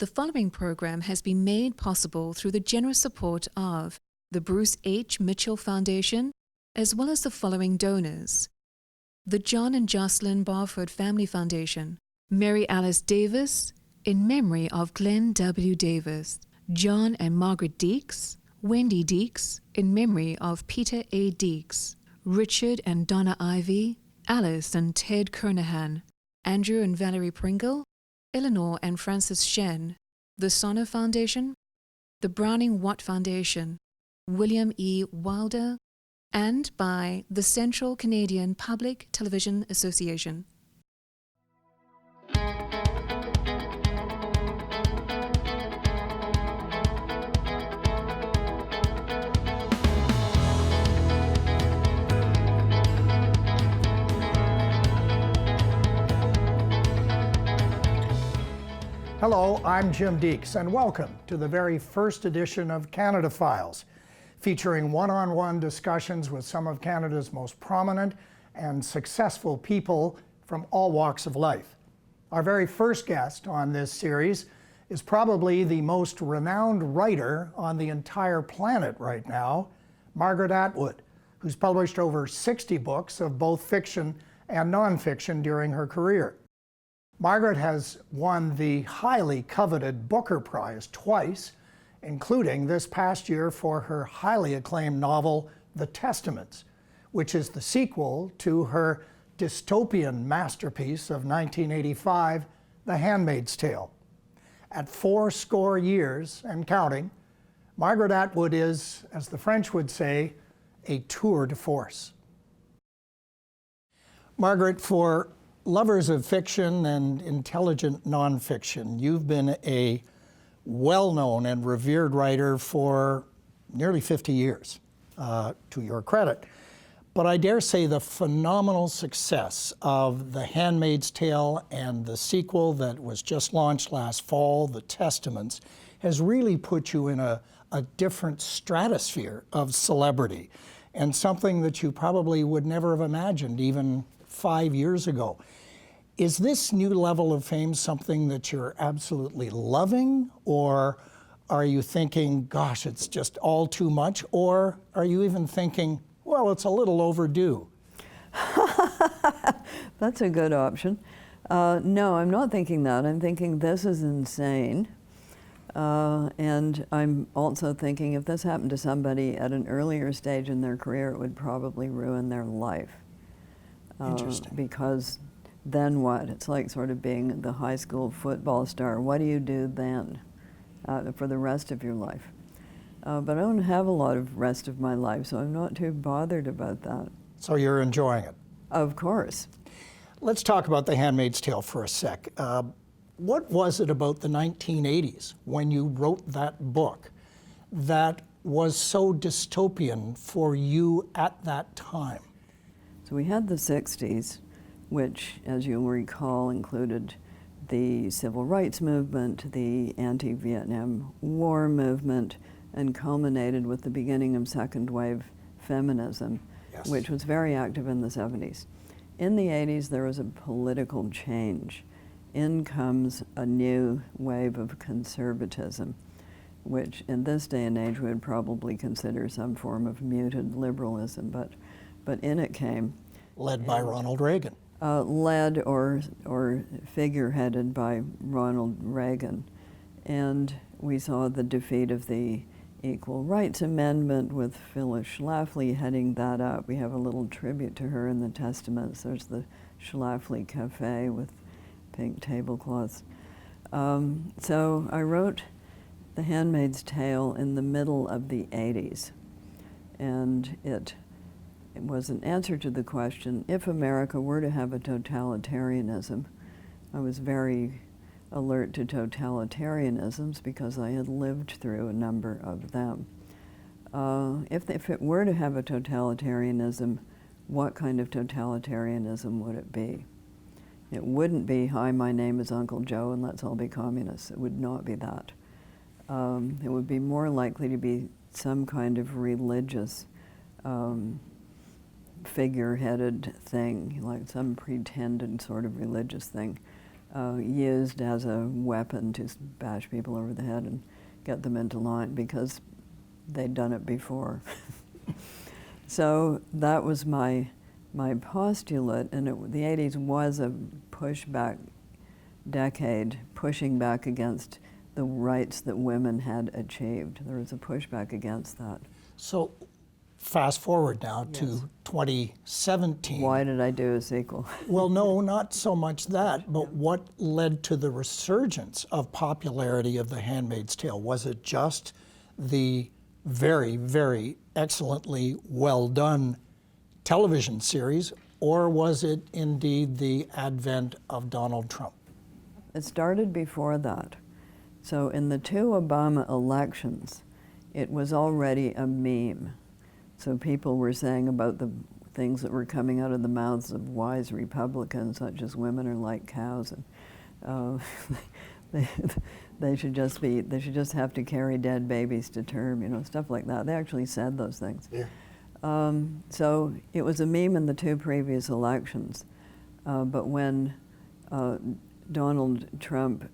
The following program has been made possible through the generous support of the Bruce H. Mitchell Foundation, as well as the following donors: the John and Jocelyn Barford Family Foundation, Mary Alice Davis, in memory of Glenn W. Davis, John and Margaret Deeks, Wendy Deeks, in memory of Peter A. Deeks, Richard and Donna Ivy, Alice and Ted Kernahan, Andrew and Valerie Pringle, Eleanor and Francis Shen, the Sonner Foundation, the Browning Watt Foundation, William E. Wilder, and by the Central Canadian Public Television Association. Hello, I'm Jim Deeks, and welcome to the very first edition of Canada Files, featuring one-on-one discussions with some of Canada's most prominent and successful people from all walks of life. Our very first guest on this series is probably the most renowned writer on the entire planet right now, Margaret Atwood, who's published over 60 books of both fiction and nonfiction during her career. Margaret has won the highly coveted Booker Prize twice, including this past year for her highly acclaimed novel, The Testaments, which is the sequel to her dystopian masterpiece of 1985, The Handmaid's Tale. At 80 years and counting, Margaret Atwood is, as the French would say, a tour de force. Margaret, for lovers of fiction and intelligent nonfiction, you've been a well-known and revered writer for nearly 50 years, to your credit. But I dare say the phenomenal success of The Handmaid's Tale and the sequel that was just launched last fall, The Testaments, has really put you in a different stratosphere of celebrity, and something that you probably would never have imagined even 5 years ago. Is this new level of fame something that you're absolutely loving, or are you thinking, gosh, it's just all too much, or are you even thinking, well, it's a little overdue? That's a good option. No, I'm not thinking that. I'm thinking this is insane. And I'm also thinking if this happened to somebody at an earlier stage in their career, it would probably ruin their life. Interesting. Because then what? It's like sort of being the high school football star. What do you do then for the rest of your life? But I don't have a lot of rest of my life, so I'm not too bothered about that. So you're enjoying it? Of course. Let's talk about The Handmaid's Tale for a sec. What was it about the 1980s when you wrote that book that was so dystopian for you at that time? So we had the 60s, which, as you'll recall, included the civil rights movement, the anti-Vietnam War movement, and culminated with the beginning of second wave feminism, Yes. which was very active in the 70s. In the 80s, there was a political change. In comes a new wave of conservatism, which in this day and age we would probably consider some form of muted liberalism, but in it came. Led by Ronald Reagan. Led or figureheaded by Ronald Reagan. And we saw the defeat of the Equal Rights Amendment with Phyllis Schlafly heading that up. We have a little tribute to her in the Testaments. There's the Schlafly Cafe with pink tablecloths. So I wrote The Handmaid's Tale in the middle of the 80s. And it was an answer to the question, if America were to have a totalitarianism. I was very alert to totalitarianisms because I had lived through a number of them. If it were to have a totalitarianism, what kind of totalitarianism would it be? It wouldn't be, hi, my name is Uncle Joe and let's all be communists. It would not be that. It would be more likely to be some kind of religious figure-headed thing, like some pretended sort of religious thing. used as a weapon to bash people over the head and get them into line because they'd done it before. So that was my postulate, and the 80s was a pushback decade, pushing back against the rights that women had achieved. There was a pushback against that. So fast forward now Yes. to 2017. Why did I do a sequel? Well, no, not so much that, but what led to the resurgence of popularity of The Handmaid's Tale? Was it just the very, very excellently well done television series, or was it indeed the advent of Donald Trump? It started before that. So in the 2 Obama elections, it was already a meme. So people were saying about the things that were coming out of the mouths of wise Republicans, such as women are like cows, and they should just have to carry dead babies to term, you know, stuff like that. They actually said those things. Yeah. So it was a meme in the 2 previous elections. But when Donald Trump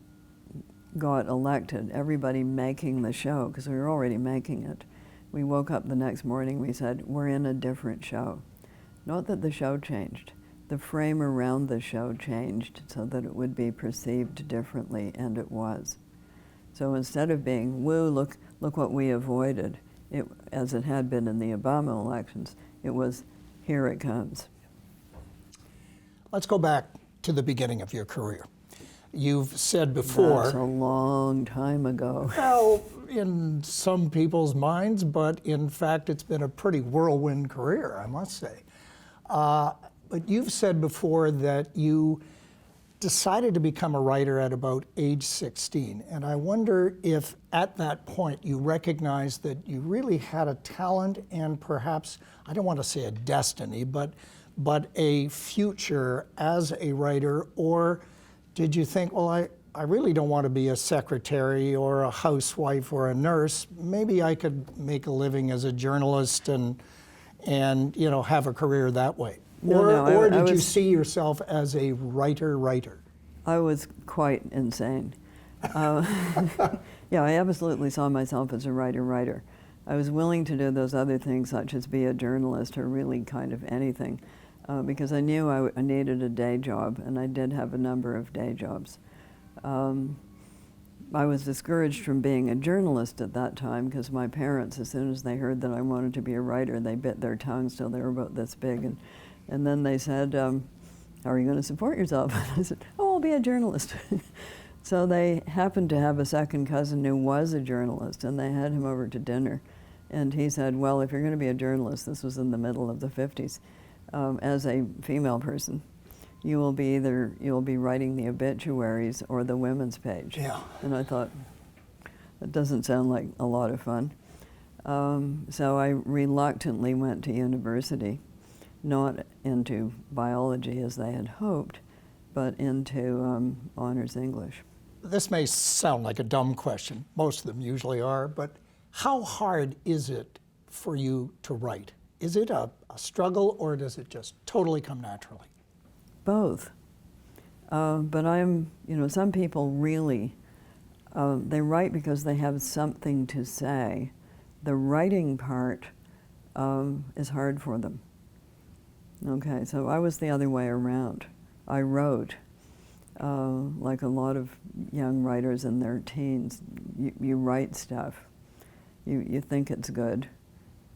got elected, everybody making the show, because we were already making it, we woke up the next morning, we said, we're in a different show. Not that the show changed. The frame around the show changed so that it would be perceived differently, and it was. So instead of being, woo, look what we avoided, as it had been in the Obama elections, it was, here it comes. Let's go back to the beginning of your career. You've said before... That's a long time ago. Well, in some people's minds, but in fact it's been a pretty whirlwind career, I must say. But you've said before that you decided to become a writer at about age 16, and I wonder if at that point you recognized that you really had a talent and perhaps, I don't want to say a destiny, but a future as a writer, or did you think, well, I really don't want to be a secretary or a housewife or a nurse. Maybe I could make a living as a journalist and you know, have a career that way. Or did you see yourself as a writer? I was quite insane. Yeah, I absolutely saw myself as a writer. I was willing to do those other things, such as be a journalist or really kind of anything, because I knew I needed a day job, and I did have a number of day jobs. I was discouraged from being a journalist at that time because my parents, as soon as they heard that I wanted to be a writer, they bit their tongues till they were about this big. And then they said, how are you going to support yourself? And I said, oh, I'll be a journalist. So they happened to have a second cousin who was a journalist, and they had him over to dinner. And he said, well, if you're going to be a journalist, this was in the middle of the 50s, as a female person, you'll be writing the obituaries or the women's page. Yeah. And I thought, that doesn't sound like a lot of fun. So I reluctantly went to university, not into biology as they had hoped, but into honors English. This may sound like a dumb question. Most of them usually are, but how hard is it for you to write? Is it a struggle, or does it just totally come naturally? Both. But some people really, they write because they have something to say. The writing part is hard for them. Okay, so I was the other way around. I wrote, like a lot of young writers in their teens. You write stuff. You think it's good.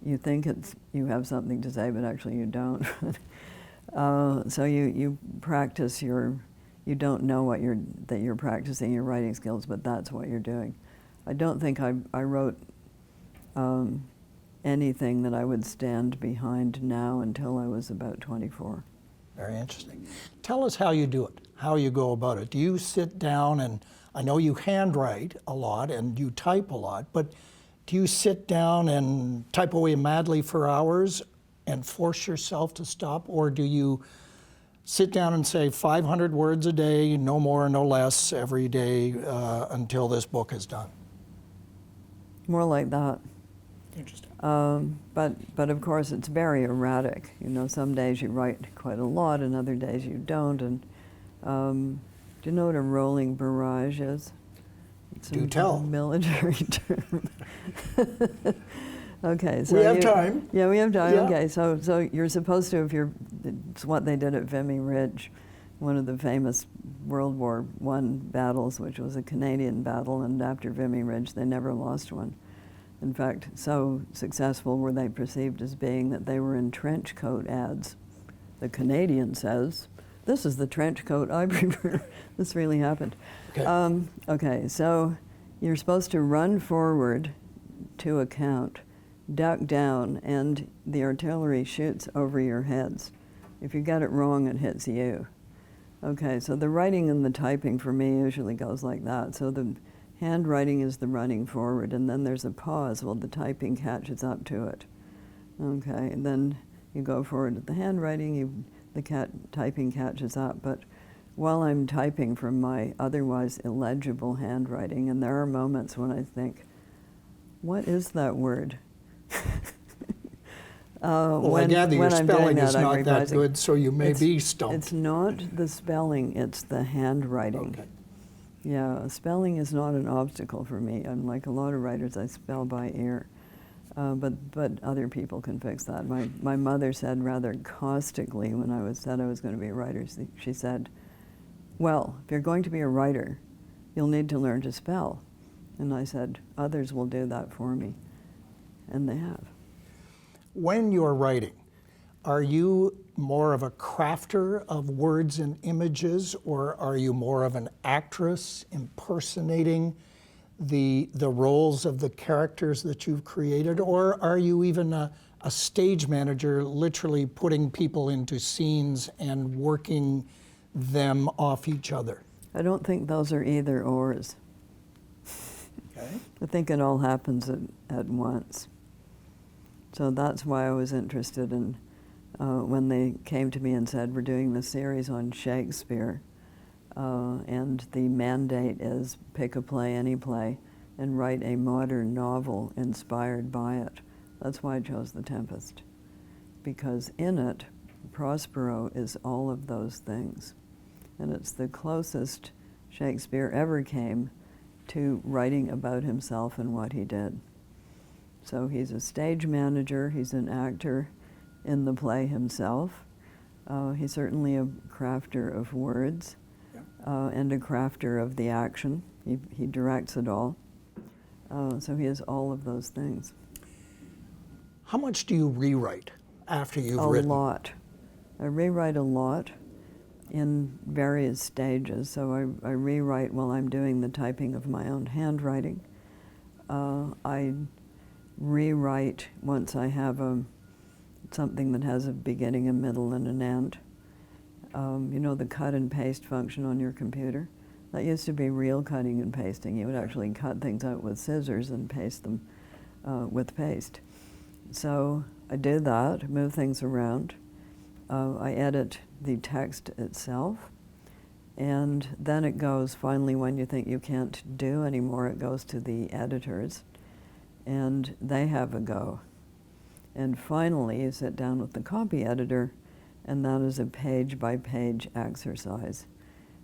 You think you have something to say, but actually you don't. So you practice you don't know that you're practicing your writing skills, but that's what you're doing. I don't think I wrote anything that I would stand behind now until I was about 24. Very interesting. Tell us how you do it, how you go about it. Do you sit down, and I know you handwrite a lot and you type a lot, but do you sit down and type away madly for hours and force yourself to stop, or do you sit down and say 500 words a day, no more, no less, every day until this book is done? More like that. Interesting. But of course it's very erratic. You know, some days you write quite a lot, and other days you don't, and Do you know what a rolling barrage is? It's Do tell. a military term. Okay, so we have time. Yeah, we have time. Yeah. Okay, so you're supposed to, if you're, it's what they did at Vimy Ridge, one of the famous World War I battles, which was a Canadian battle, and after Vimy Ridge, they never lost one. In fact, so successful were they perceived as being that they were in trench coat ads. The Canadian says, "This is the trench coat I prefer." This really happened. Okay. Okay, so you're supposed to run forward to a count, duck down, and the artillery shoots over your heads. If you get it wrong, it hits you. Okay, so the writing and the typing for me usually goes like that. So the handwriting is the running forward, and then there's a pause while the typing catches up to it. Okay, and then you go forward with the handwriting, the typing catches up. But while I'm typing from my otherwise illegible handwriting, and there are moments when I think, what is that word? Well, I gather your spelling is not that good, so you may be stumped. It's not the spelling, it's the handwriting. Okay. Yeah, spelling is not an obstacle for me. I'm like a lot of writers, I spell by ear. But other people can fix that. My mother said rather caustically when I said I was going to be a writer, she said, well, if you're going to be a writer, you'll need to learn to spell. And I said, others will do that for me. And they have. When you're writing, are you more of a crafter of words and images, or are you more of an actress impersonating the roles of the characters that you've created, or are you even a stage manager, literally putting people into scenes and working them off each other? I don't think those are either ors. Okay. I think it all happens at once. So that's why I was interested in, when they came to me and said, we're doing this series on Shakespeare, and the mandate is pick a play, any play, and write a modern novel inspired by it. That's why I chose The Tempest, because in it, Prospero is all of those things. And it's the closest Shakespeare ever came to writing about himself and what he did. So he's a stage manager, he's an actor in the play himself. He's certainly a crafter of words, and a crafter of the action. He directs it all. So he is all of those things. How much do you rewrite after you've written? A lot. I rewrite a lot in various stages. So I rewrite while I'm doing the typing of my own handwriting. I rewrite once I have something that has a beginning, a middle, and an end. You know the cut and paste function on your computer? That used to be real cutting and pasting. You would actually cut things out with scissors and paste them with paste. So I do that, move things around. I edit the text itself, and then it goes, finally, when you think you can't do anymore, it goes to the editors, and they have a go. And finally, you sit down with the copy editor, and that is a page-by-page exercise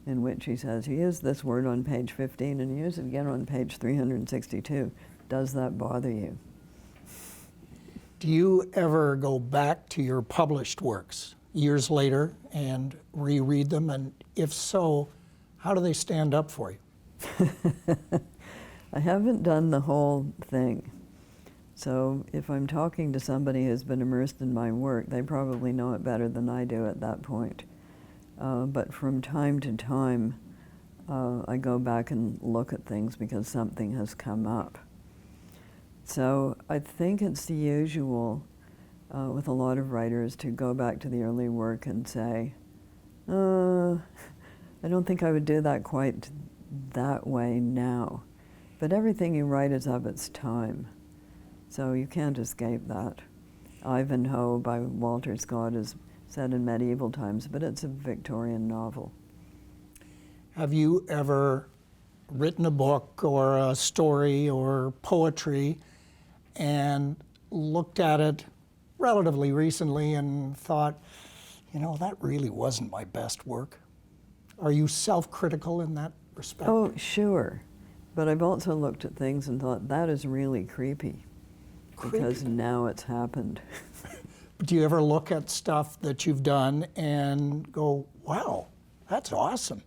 in which he says, you use this word on page 15 and you use it again on page 362. Does that bother you? Do you ever go back to your published works years later and reread them? And if so, how do they stand up for you? I haven't done the whole thing. So if I'm talking to somebody who's been immersed in my work, they probably know it better than I do at that point. But from time to time, I go back and look at things because something has come up. So I think it's the usual with a lot of writers to go back to the early work and say, I don't think I would do that quite that way now. But everything you write is of its time. So you can't escape that. Ivanhoe by Walter Scott is set in medieval times, but it's a Victorian novel. Have you ever written a book or a story or poetry and looked at it relatively recently and thought, you know, that really wasn't my best work? Are you self-critical in that respect? Oh, sure. But I've also looked at things and thought, that is really creepy. Because now it's happened. Do you ever look at stuff that you've done and go, wow, that's awesome?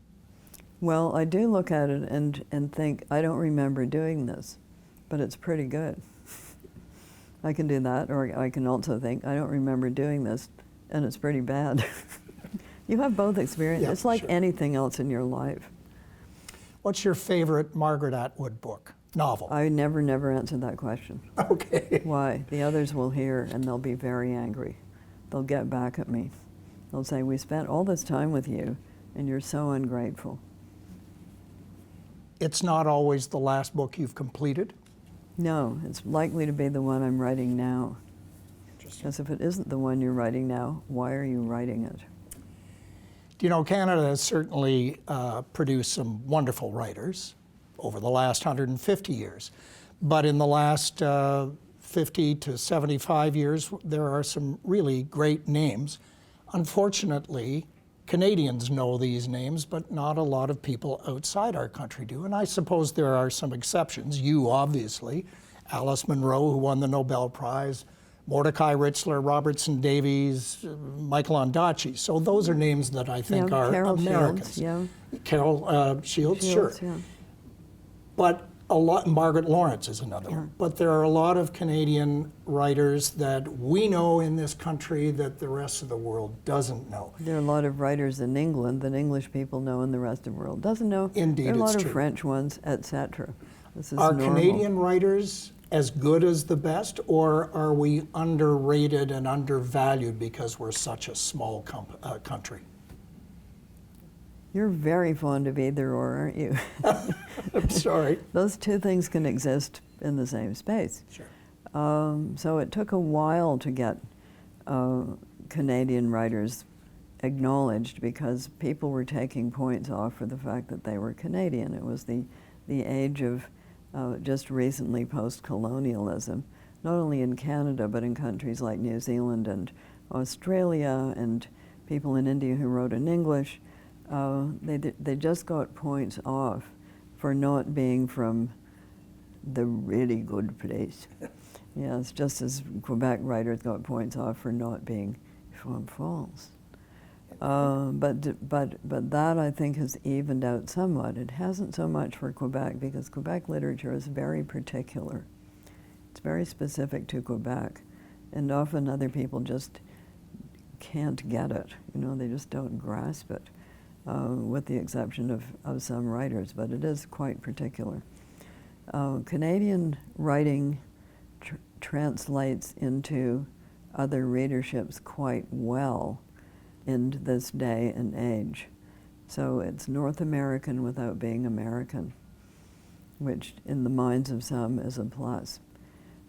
Well, I do look at it and think, I don't remember doing this, but it's pretty good. I can do that, or I can also think, I don't remember doing this, and it's pretty bad. You have both experiences. Yeah, it's like sure. anything else in your life. What's your favorite Margaret Atwood book, novel? I never answered that question. Okay. Why? The others will hear, and they'll be very angry. They'll get back at me. They'll say, we spent all this time with you, and you're so ungrateful. It's not always the last book you've completed? No, it's likely to be the one I'm writing now. Because if it isn't the one you're writing now, why are you writing it? You know, Canada has certainly produced some wonderful writers over the last 150 years. But in the last 50 to 75 years, there are some really great names. Unfortunately, Canadians know these names, but not a lot of people outside our country do. And I suppose there are some exceptions. You, obviously, Alice Munro, who won the Nobel Prize, Mordecai Ritzler, Robertson Davies, Michael Ondaatje. So those are names that I think are Carol Americans. Shields, Carol Shields, sure. Yeah. But a lot, Margaret Lawrence is another one. But there are a lot of Canadian writers that we know in this country that the rest of the world doesn't know. There are a lot of writers in England that English people know and the rest of the world doesn't know. Indeed, there are a lot it's of true. French ones, etc. This is Are normal. Canadian writers as good as the best, or are we underrated and undervalued because we're such a small country? You're very fond of either or, aren't you? I'm sorry. Those two things can exist in the same space. Sure. So it took a while to get Canadian writers acknowledged because people were taking points off for the fact that they were Canadian. It was the age of just recently post-colonialism, not only in Canada but in countries like New Zealand and Australia and people in India who wrote in English. They just got points off for not being from the really good place. Yes, just as Quebec writers got points off for not being from France. But that, I think, has evened out somewhat. It hasn't so much for Quebec because Quebec literature is very particular. It's very specific to Quebec, and often other people just can't get it. You know, they just don't grasp it, with the exception of some writers, but it is quite particular. Canadian writing translates into other readerships quite well in this day and age. So it's North American without being American, which in the minds of some is a plus.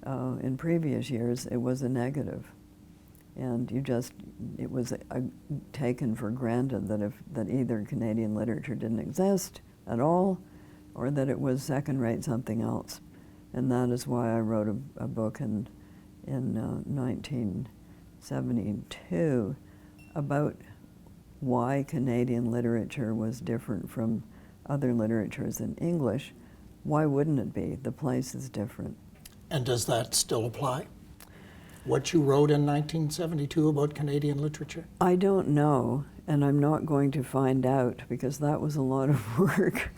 In previous years, it was a negative. And it was taken for granted that either Canadian literature didn't exist at all, or that it was second-rate something else. And that is why I wrote a book in 1972 about why Canadian literature was different from other literatures in English. Why wouldn't it be? The place is different. And does that still apply? What you wrote in 1972 about Canadian literature? I don't know, and I'm not going to find out because that was a lot of work.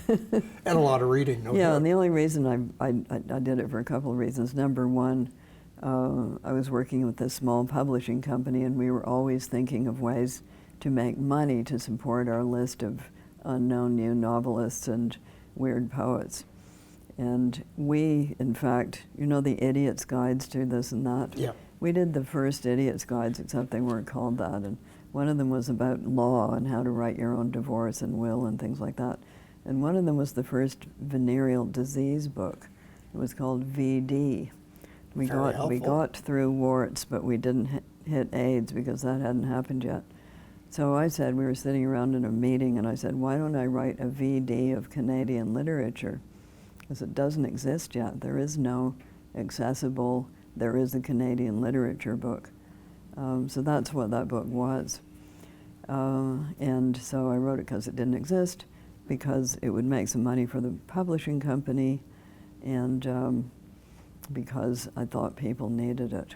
And a lot of reading, no doubt. Yeah, and the only reason I did it for a couple of reasons. Number one, I was working with this small publishing company, and we were always thinking of ways to make money to support our list of unknown new novelists and weird poets. And we, in fact, you know the Idiot's Guides to this and that? Yeah. We did the first Idiot's Guides, except they weren't called that. And one of them was about law and how to write your own divorce and will and things like that. And one of them was the first venereal disease book. It was called VD. We got through warts, but we didn't hit AIDS because that hadn't happened yet. So I said, we were sitting around in a meeting, and I said, why don't I write a VD of Canadian literature? Because it doesn't exist yet. There is no accessible, there is a Canadian literature book. So that's what that book was. And so I wrote it because it didn't exist, because it would make some money for the publishing company, and because I thought people needed it.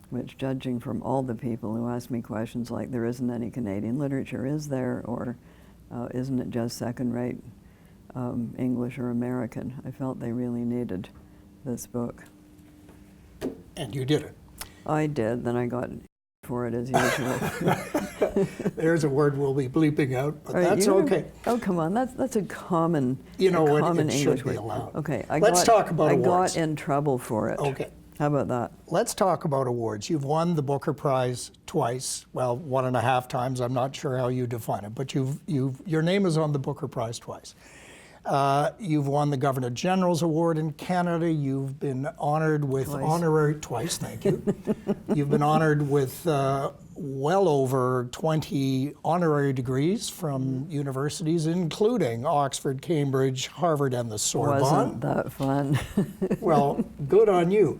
Which, judging from all the people who asked me questions like, there isn't any Canadian literature, is there? Or isn't it just second-rate English or American? I felt they really needed this book. And you did it. I did, then I got for it as usual. There's a word we'll be bleeping out, but Right, that's okay. Oh, come on, that's a common, You know what, common it English should be word. allowed. Okay, Let's talk about awards. I got in trouble for it. Okay. How about that? Let's talk about awards. You've won the Booker Prize twice, well, 1.5 times. I'm not sure how you define it, but your name is on the Booker Prize twice. You've won the Governor General's Award in Canada. You've been honored with twice, thank you. You've been honored with well over 20 honorary degrees from universities, including Oxford, Cambridge, Harvard, and the Sorbonne. Wasn't that fun? Well, good on you.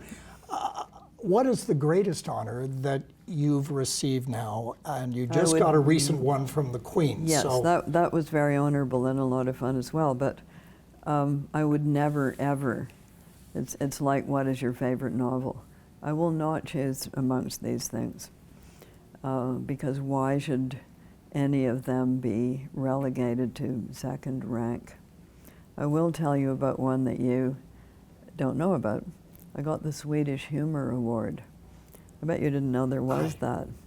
What is the greatest honor that you've received now? And you just got a recent one from the Queen. Yes, so. that was very honorable and a lot of fun as well, but I would never, ever, it's like, what is your favorite novel? I will not choose amongst these things, because why should any of them be relegated to second rank? I will tell you about one that you don't know about. I got the Swedish Humor Award. I bet you didn't know there was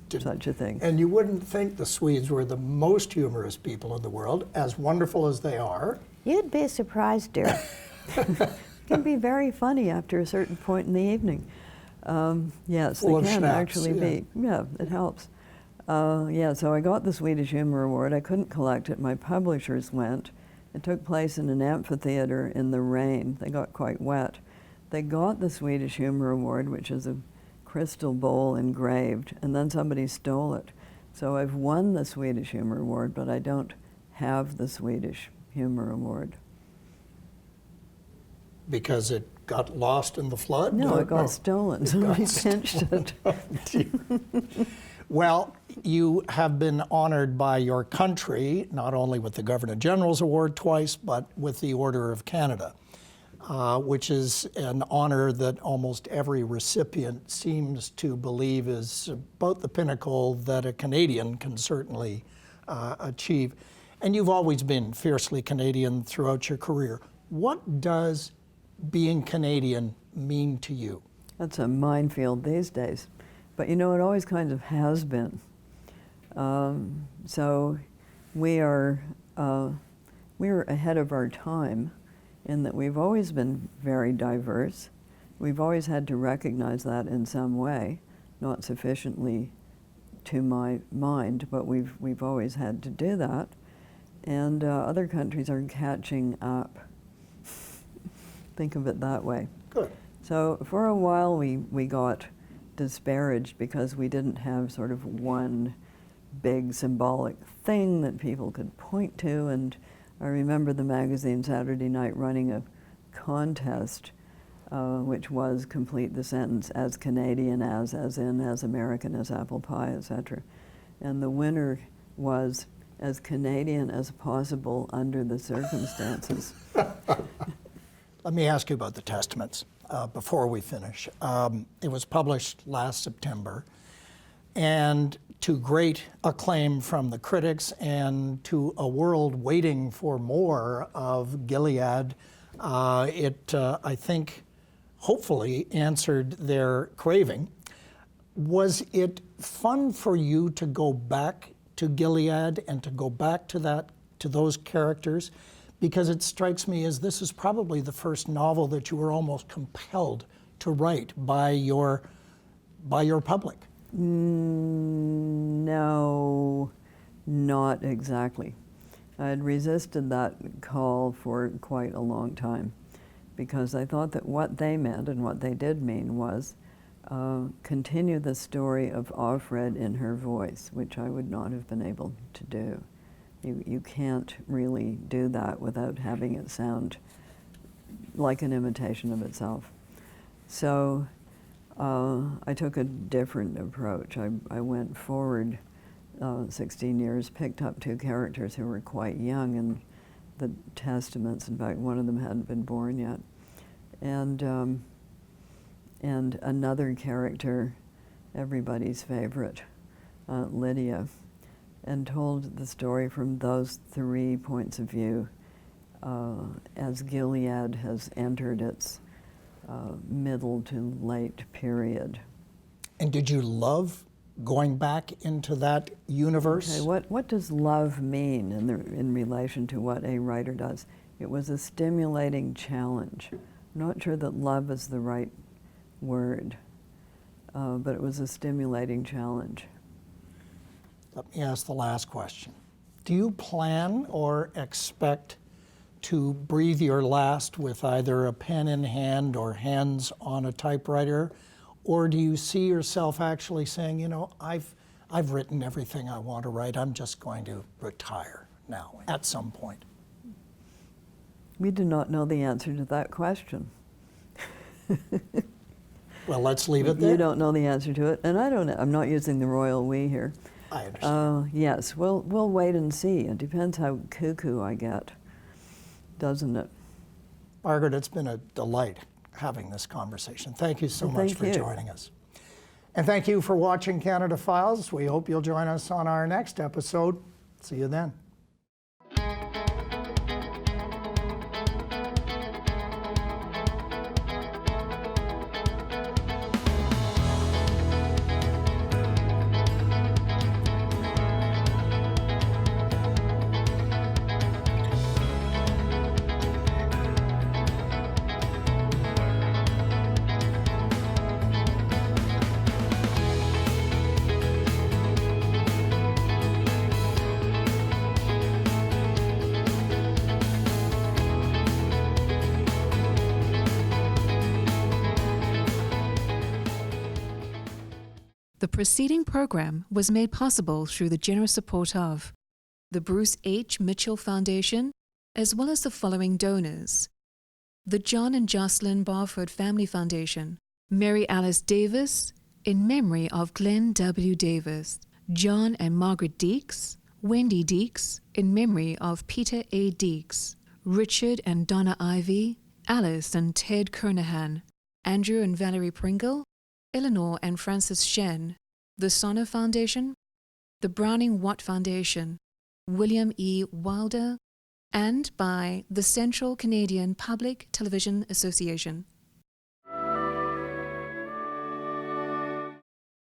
such a thing. And you wouldn't think the Swedes were the most humorous people in the world, as wonderful as they are. You'd be surprised, dear. It can be very funny after a certain point in the evening. Yes, they can actually be. Yeah, it helps. Yeah, so I got the Swedish Humor Award. I couldn't collect it. My publishers went. It took place in an amphitheater in the rain. They got quite wet. They got the Swedish Humor Award, which is a crystal bowl engraved, and then somebody stole it. So I've won the Swedish Humor Award, but I don't have the Swedish Humor Award. Because it got lost in the flood? No, it got stolen. Somebody pinched it. Well, you have been honored by your country, not only with the Governor General's Award twice, but with the Order of Canada, which is an honor that almost every recipient seems to believe is about the pinnacle that a Canadian can certainly achieve. And you've always been fiercely Canadian throughout your career. What does being Canadian mean to you? That's a minefield these days. But you know, it always kind of has been. So we're ahead of our time in that we've always been very diverse. We've always had to recognize that in some way, not sufficiently to my mind, but we've always had to do that. And other countries are catching up. Think of it that way. Good. So for a while we got disparaged because we didn't have sort of one big symbolic thing that people could point to, and I remember the magazine Saturday Night running a contest which was complete the sentence as Canadian as in as American as apple pie, etc. And the winner was as Canadian as possible under the circumstances. Let me ask you about the Testaments before we finish. It was published last September, and to great acclaim from the critics and to a world waiting for more of Gilead, it, I think, hopefully answered their craving. Was it fun for you to go back to Gilead and to go back to those characters? Because it strikes me as this is probably the first novel that you were almost compelled to write by your public. No, not exactly. I had resisted that call for quite a long time because I thought that what they meant and what they did mean was continue the story of Offred in her voice, which I would not have been able to do. You can't really do that without having it sound like an imitation of itself. So I took a different approach. I went forward 16 years, picked up two characters who were quite young in the Testaments. In fact, one of them hadn't been born yet. And another character, everybody's favorite, Lydia, and told the story from those three points of view as Gilead has entered its middle to late period. And did you love going back into that universe? Okay, what does love mean in relation to what a writer does? It was a stimulating challenge. I'm not sure that love is the right word, but it was a stimulating challenge. Let me ask the last question. Do you plan or expect to breathe your last with either a pen in hand or hands on a typewriter? Or do you see yourself actually saying, you know, I've written everything I want to write, I'm just going to retire now at some point? We do not know the answer to that question. Well, let's leave it there. You don't know the answer to it, and I don't know. I'm not using the royal we here. I understand. Yes, we'll wait and see. It depends how cuckoo I get, doesn't it? Margaret, it's been a delight having this conversation. Thank you so much for joining us. And thank you for watching Canada Files. We hope you'll join us on our next episode. See you then. The preceding program was made possible through the generous support of the Bruce H. Mitchell Foundation, as well as the following donors: the John and Jocelyn Barford Family Foundation, Mary Alice Davis, in memory of Glenn W. Davis, John and Margaret Deeks, Wendy Deeks, in memory of Peter A. Deeks, Richard and Donna Ivy, Alice and Ted Kernahan, Andrew and Valerie Pringle, Eleanor and Francis Shen, the Sonner Foundation, the Browning Watt Foundation, William E. Wilder, and by the Central Canadian Public Television Association.